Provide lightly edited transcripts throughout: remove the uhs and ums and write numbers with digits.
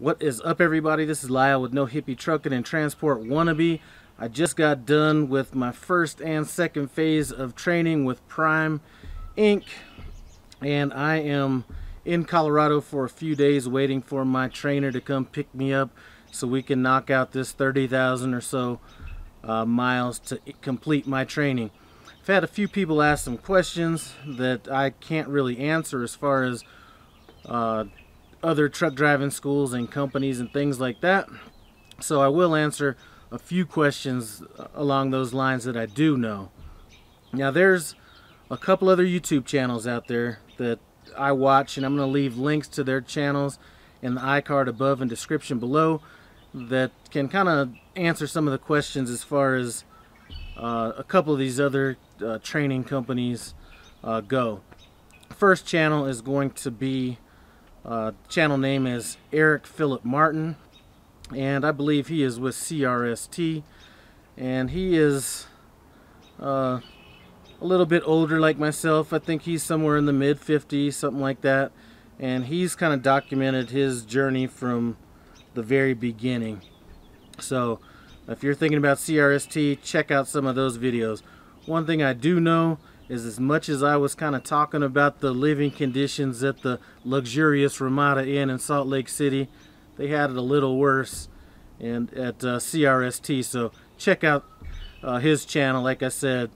What is up, everybody? This is Lyle with No Hippie Trucking and Transport Wannabe. I just got done with my first and second phase of training with Prime Inc. And I am in Colorado for a few days waiting for my trainer to come pick me up so we can knock out this 30,000 or so miles to complete my training. I've had a few people ask some questions that I can't really answer as far as other truck driving schools and companies and things like that. So I will answer a few questions along those lines that I do know. Now, there's a couple other YouTube channels out there that I watch, and I'm going to leave links to their channels in the iCard above and description below that can kind of answer some of the questions as far as a couple of these other training companies go. First channel is going to be channel name is Eric Philip Martin, and I believe he is with CRST, and he is a little bit older like myself. I think he's somewhere in the mid 50s, something like that, and he's kind of documented his journey from the very beginning. So if you're thinking about CRST, check out some of those videos. One thing I do know is, as much as I was kind of talking about the living conditions at the luxurious Ramada Inn in Salt Lake City, they had it a little worse and at CRST. So check out his channel. Like I said,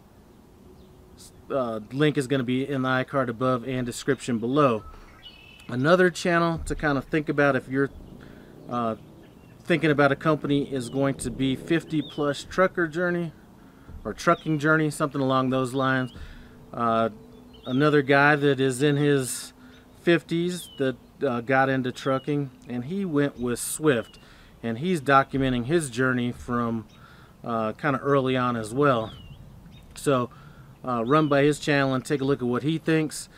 link is going to be in the iCard above and description below. Another channel to kind of think about if you're thinking about a company is going to be 50 Plus Trucker Journey, or Trucking Journey, something along those lines. Another guy that is in his 50s that got into trucking, and he went with Swift, and he's documenting his journey from kind of early on as well. So run by his channel and take a look at what he thinks.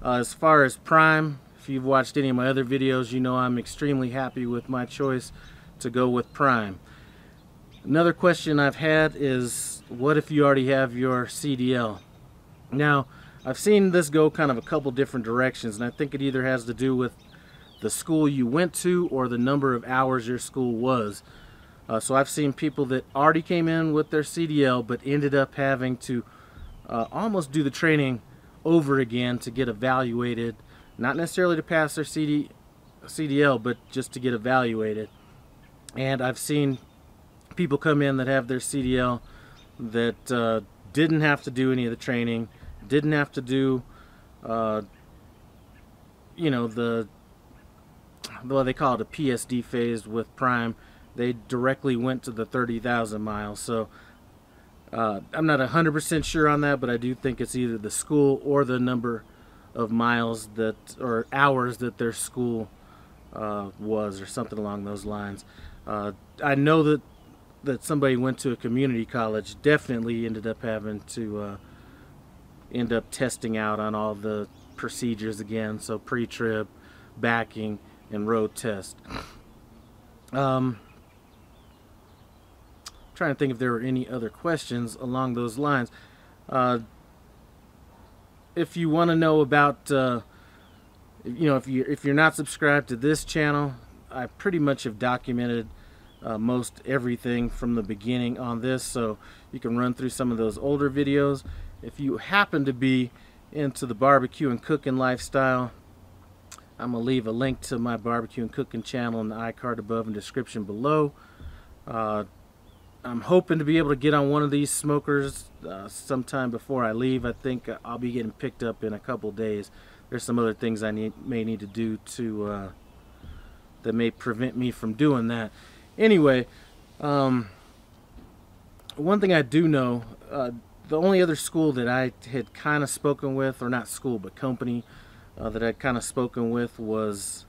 As far as Prime, if you've watched any of my other videos, you know I'm extremely happy with my choice to go with Prime. Another question I've had is, what if you already have your CDL? Now, I've seen this go kind of a couple different directions, and I think it either has to do with the school you went to or the number of hours your school was. So I've seen people that already came in with their CDL but ended up having to almost do the training over again to get evaluated, not necessarily to pass their CDL, but just to get evaluated. And I've seen people come in that have their CDL that didn't have to do any of the training, didn't have to do you know, well, they call it a PSD phase with Prime. They directly went to the 30,000 miles. So I'm not 100% sure on that, but I do think it's either the school or the number of miles that, or hours that their school was, or something along those lines. I know that somebody went to a community college definitely ended up having to end up testing out on all the procedures again, so pre-trib, backing, and road test. Trying to think if there were any other questions along those lines. If you want to know about you know, if you're not subscribed to this channel, I pretty much have documented most everything from the beginning on this, so you can run through some of those older videos. If you happen to be into the barbecue and cooking lifestyle, I'm gonna leave a link to my barbecue and cooking channel in the iCard above and description below. I'm hoping to be able to get on one of these smokers sometime before I leave. I think I'll be getting picked up in a couple days. There's some other things I may need to do to that may prevent me from doing that. Anyway, one thing I do know, the only other school that I had kind of spoken with, or not school but company, that I'd kind of spoken with was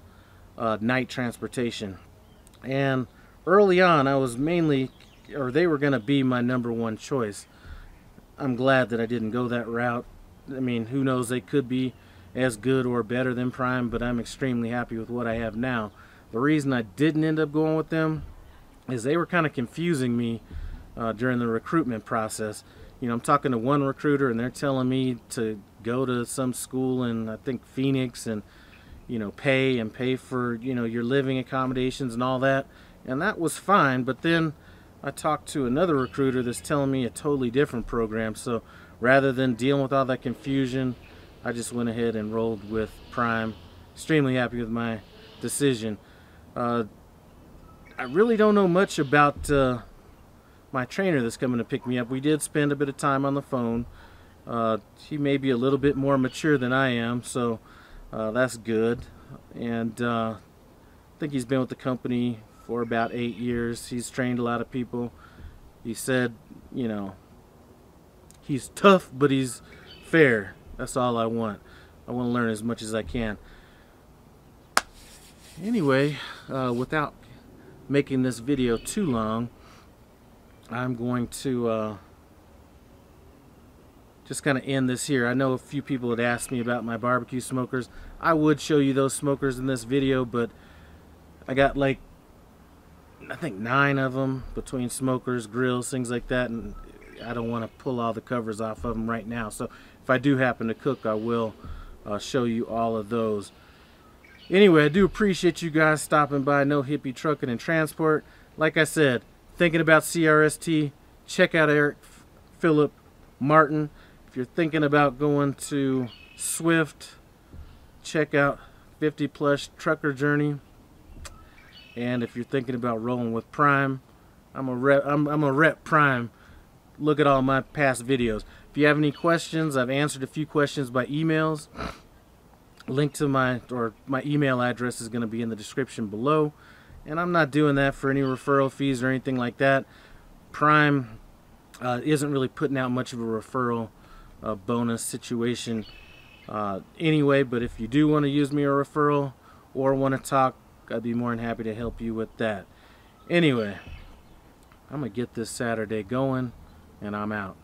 Night Transportation. And early on I was mainly, or they were going to be my #1 choice. I'm glad that I didn't go that route. I mean, who knows, they could be as good or better than Prime, but I'm extremely happy with what I have now. The reason I didn't end up going with them is they were kind of confusing me during the recruitment process. You know, I'm talking to one recruiter and they're telling me to go to some school in, I think, Phoenix, and pay for, your living accommodations and all that. And that was fine, but then I talked to another recruiter that's telling me a totally different program. So rather than dealing with all that confusion, I just went ahead and rolled with Prime. Extremely happy with my decision. I really don't know much about my trainer that's coming to pick me up. We did spend a bit of time on the phone. He may be a little bit more mature than I am, so that's good. And I think he's been with the company for about 8 years. He's trained a lot of people. He said, he's tough, but he's fair. That's all I want. I want to learn as much as I can. Anyway, without making this video too long, I'm going to just kind of end this here. I know a few people had asked me about my barbecue smokers. I would show you those smokers in this video, but I got like, I think 9 of them, between smokers, grills, things like that, and I don't want to pull all the covers off of them right now. So if I do happen to cook, I will show you all of those. Anyway, I do appreciate you guys stopping by No Hippie Trucking and Transport. Like I said, thinking about CRST, check out Eric, Philip, Martin. If you're thinking about going to Swift, check out 50 Plus Trucker Journey. And if you're thinking about rolling with Prime, I'm a rep Prime. Look at all my past videos. If you have any questions, I've answered a few questions by emails. Link to my email address is going to be in the description below. And I'm not doing that for any referral fees or anything like that. Prime isn't really putting out much of a referral bonus situation anyway, but if you do want to use me a referral or want to talk, I'd be more than happy to help you with that. Anyway, I'm going to get this Saturday going, and I'm out.